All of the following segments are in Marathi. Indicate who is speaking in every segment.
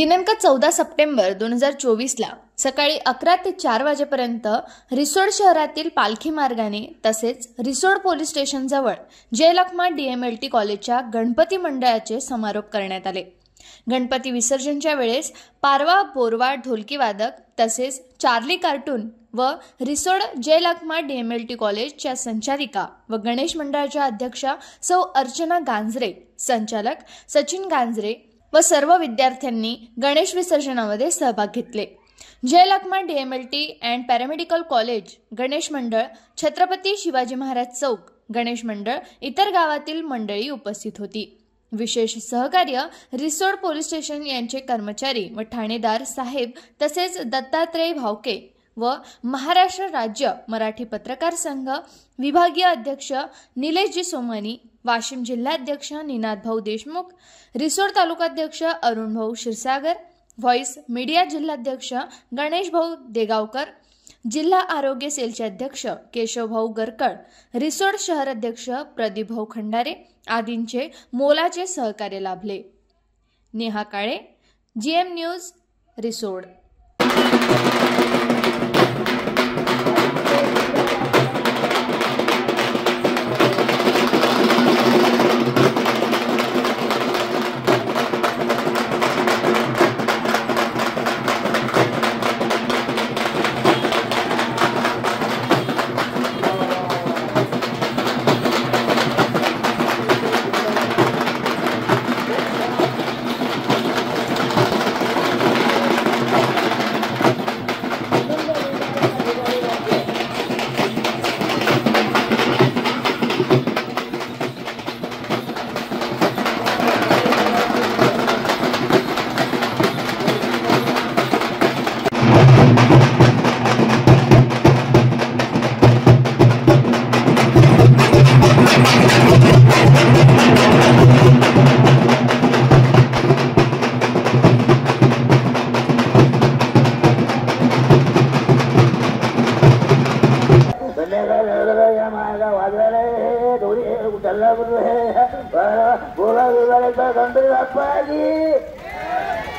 Speaker 1: दिनांक 14 सप्टेंबर 2024 ला सकाळी 11 ते 4 वाजेपर्यंत रिसोड शहरातील पालखी मार्गाने तसेच रिसोड पोलीस स्टेशन जवळ जयलखमा DMLT कॉलेजच्या गणपती मंडळाचे समारोप करण्यात आले। गणपती विसर्जनच्या वेळेस पारवा बोरवा ढोलकी वादक तसेच चार्ली कार्टून व रिसोड जयलखमा DMLT कॉलेजच्या संचालिका व गणेश मंडळाच्या अध्यक्षा सौ अर्चना गांजरे, संचालक सचिन गांजरे व सर्व विद्यार्थ्यांनी गणेश विसर्जनामध्ये सहभाग घेतले। जयलखमा DMLT and paramedical college Ganesh मंडळ, छत्रपती शिवाजी महाराज चौक गणेश मंडळ, इतर गावातील मंडळी उपस्थित होती। विशेष सहकार्य रिसोड पोलीस स्टेशन यांचे कर्मचारी व ठाणेदार साहेब तसेच दत्तात्रय भावके व महाराष्ट्र राज्य मराठी पत्रकार संघ विभागीय अध्यक्ष निलेशजी सोमानी, वाशिम जिल्हाध्यक्ष निनाद भाऊ देशमुख, रिसोड तालुकाध्यक्ष अरुण भाऊ क्षीरसागर, व्हॉइस मीडिया जिल्हाध्यक्ष गणेश भाऊ देगावकर, जिल्हा आरोग्य सेलचे अध्यक्ष केशव भाऊ गरकळ, रिसोड शहर अध्यक्ष प्रदीप भाऊ खंडारे आदींचे मोलाचे सहकार्य लाभले। नेहा काळे, GM न्यूज, रिसोड।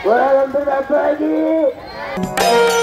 Speaker 2: गणपती बाप्पा की